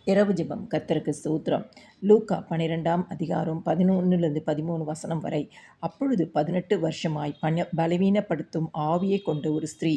இரவு ஜெபம். கர்த்தருக்கு ஸ்தோத்திரம். லூக்கா 12ஆம் அதிகாரம் 11-13 வரை. அப்பொழுது 18 வருஷமாய் பலவீனப்படுத்தும் ஆவியைக் கொண்ட ஒரு ஸ்திரீ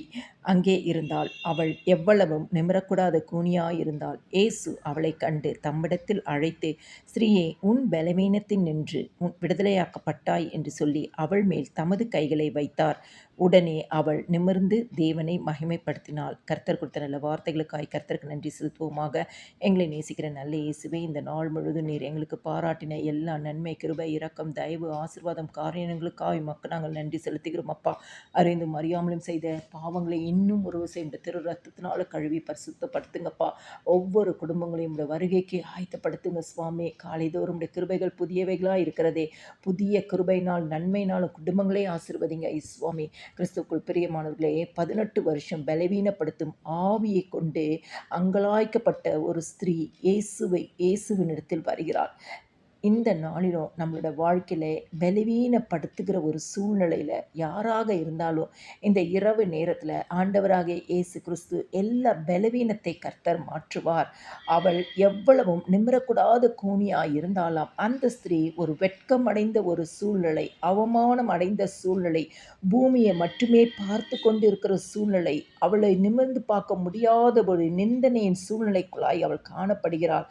அங்கே இருந்தாள். அவள் எவ்வளவும் நிமிரக்கூடாத கூனியாயிருந்தாள். இயேசு அவளைக் கண்டு தம்மிடத்தில் அழைத்து, ஸ்திரீயே, உன் பலவீனத்தினின்று விடுதலையாக்கப்பட்டாய் என்று சொல்லி அவள் மேல் தமது கைகளை வைத்தார். உடனே அவள் நிமிர்ந்து தேவனை மகிமைப்படுத்தினாள். கர்த்தர் கொடுத்த நல்ல வார்த்தைகளுக்காய் கர்த்தருக்கு நன்றி செலுத்துவோமாக. எங்களை நேசிக்கிற நல்ல இயேசுவே, இந்த நாள் முழுவதும் நீர் எங்களுக்கு பாராட்டின எல்லா நன்மை, கிருபை, இரக்கம், தயவு, ஆசீர்வாதம், காரியங்களுக்காக உமக்கு நாங்கள் நன்றி செலுத்துகிறோம் அப்பா. அறிந்தும் அறியாமலும் செய்த பாவங்களை இன்னும் ஒரு செய்த திரு ரத்தத்தினால கழுவி பரிசுத்தப்படுத்துங்கப்பா. ஒவ்வொரு குடும்பங்களையும் உடைய வருகைக்கு ஆயத்தப்படுத்துங்க சுவாமி. காலைதோறும் உடைய கிருபைகள் புதியவைகளாக இருக்கிறதே. புதிய கிருபையினால் நன்மையினாலும் குடும்பங்களே ஆசீர்வதிங்க சுவாமி. கிறிஸ்துக்குள் பிரியமானவர்களே, 18 வருஷம் பலவீனப்படுத்தும் ஆவியை கொண்டு அங்கலாய்க்கப்பட்ட ஒரு ஸ்திரீ இயேசுவினிடத்தில் வருகிறாள். இந்த நாளிலும் நம்மளோட வாழ்க்கையில் பலவீனப்படுத்துகிற ஒரு சூழ்நிலையில் யாராக இருந்தாலும் இந்த இரவு நேரத்தில் ஆண்டவராகிய இயேசு கிறிஸ்து எல்லா பலவீனத்தை கர்த்தர் மாற்றுவார். அவள் எவ்வளவும் நிமிரக்கூடாத கூனியாய் இருந்தாலாம். அந்த ஸ்திரீ ஒரு வெட்கம் அடைந்த ஒரு சூழ்நிலை, அவமானம் அடைந்த சூழ்நிலை, பூமியை மட்டுமே பார்த்து கொண்டு இருக்கிற சூழ்நிலை, அவளை நிமிர்ந்து பார்க்க முடியாத ஒரு நிந்தனையின் சூழ்நிலைக்குள்ளாய் அவள் காணப்படுகிறாள்.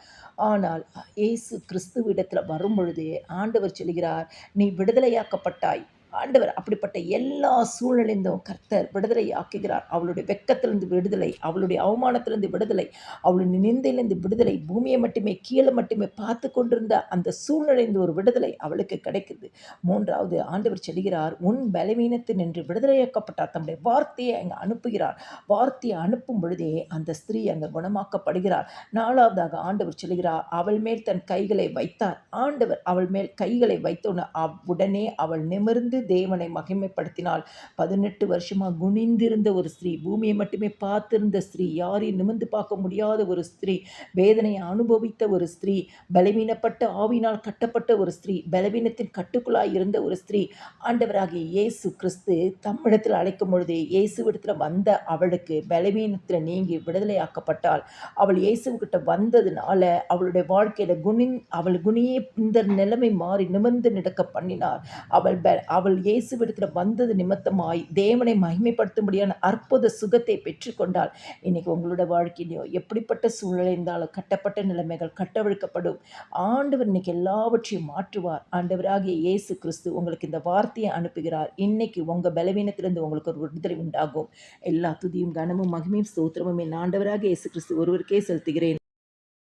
ஆனால் இயேசு கிறிஸ்துவிடத்தில் வரும்பொழுது ஆண்டவர் சொல்கிறார், நீ விடுதலையாக்கப்பட்டாய். ஆண்டவர் அப்படிப்பட்ட எல்லா சூழ்நிலைந்தும் கர்த்தர் விடுதலை ஆக்குகிறார். அவளுடைய வெட்கத்திலிருந்து விடுதலை, அவளுடைய அவமானத்திலிருந்து விடுதலை, அவளுடைய நிந்தையிலிருந்து விடுதலை, பூமியை மட்டுமே கீழே மட்டுமே பார்த்து கொண்டிருந்த அந்த சூழ்நிலைந்து ஒரு விடுதலை அவளுக்கு கிடைக்குது. மூன்றாவது ஆண்டவர் சொல்கிறார், உன் பலவீனத்தில் நின்று விடுதலையாக்கப்பட்டார். தம்முடைய வார்த்தையை அங்கே அனுப்புகிறார். வார்த்தையை அனுப்பும் பொழுதே அந்த ஸ்திரீ அங்கே குணமாக்கப்படுகிறார். நாலாவதாக ஆண்டவர் சொல்கிறார், அவள் மேல் தன் கைகளை வைத்தார். ஆண்டவர் அவள் மேல் கைகளை வைத்தோன்னு உடனே அவள் நிமிர்ந்து தேவனை மகிமைப்படுத்தினாள். 18 வருஷமாக குனிந்திருந்த ஒரு ஸ்திரீ, பூமியை மட்டுமே பார்த்திருந்த ஸ்திரீ, யாரையும் நிமிர்ந்து பார்க்க முடியாத ஒரு ஸ்திரீ, வேதனையை அனுபவித்த ஒரு ஸ்திரீ, பலவீனப்பட்ட ஆவினால் கட்டப்பட்ட ஒரு ஸ்திரீ, பலவீனத்தின் கட்டுக்குள்ளாய் இருந்த ஒரு ஸ்திரீ, ஆண்டவராகிய இயேசு கிறிஸ்து தம்மிடத்தில் அழைக்கும் பொழுது இயேசுவிடத்தில் வந்த அவளுக்கு பலவீனத்தில் நீங்கி விடுதலையாக்கப்பட்டாள். அவள் இயேசுக்கிட்ட வந்ததுனால அவளுடைய வாழ்க்கையில அவள் குனியே இந்த நிலைமை மாறி நிமிர்ந்து நடக்க பண்ணினார். அவள் இயேசுவிடத்தில் வந்தது நிமித்தமாய் தேவனை மகிமைப்படுத்தும்படியான அற்புத சுகத்தை பெற்றுக்கொண்டாள். இன்னைக்கு உங்களோட வாழ்க்கையிலையோ எப்படிப்பட்ட சூழ்நிலை இருந்தாலும், கட்டப்பட்ட நிலைமைகள் கட்டவிழ்க்கப்படும். ஆண்டவர் இன்னைக்கு எல்லாவற்றையும் மாற்றுவார். ஆண்டவராகிய இயேசு கிறிஸ்து உங்களுக்கு இந்த வார்த்தையை அனுப்புகிறார். இன்னைக்கு உங்க பலவீனத்திலிருந்து உங்களுக்கு ஒரு விடுதலை உண்டாகும். எல்லா துதியும் கனமும் மகிமையும் ஸ்தோத்திரமும் என் ஆண்டவராகிய இயேசு கிறிஸ்து ஒருவருக்கே செலுத்துகிறேன்.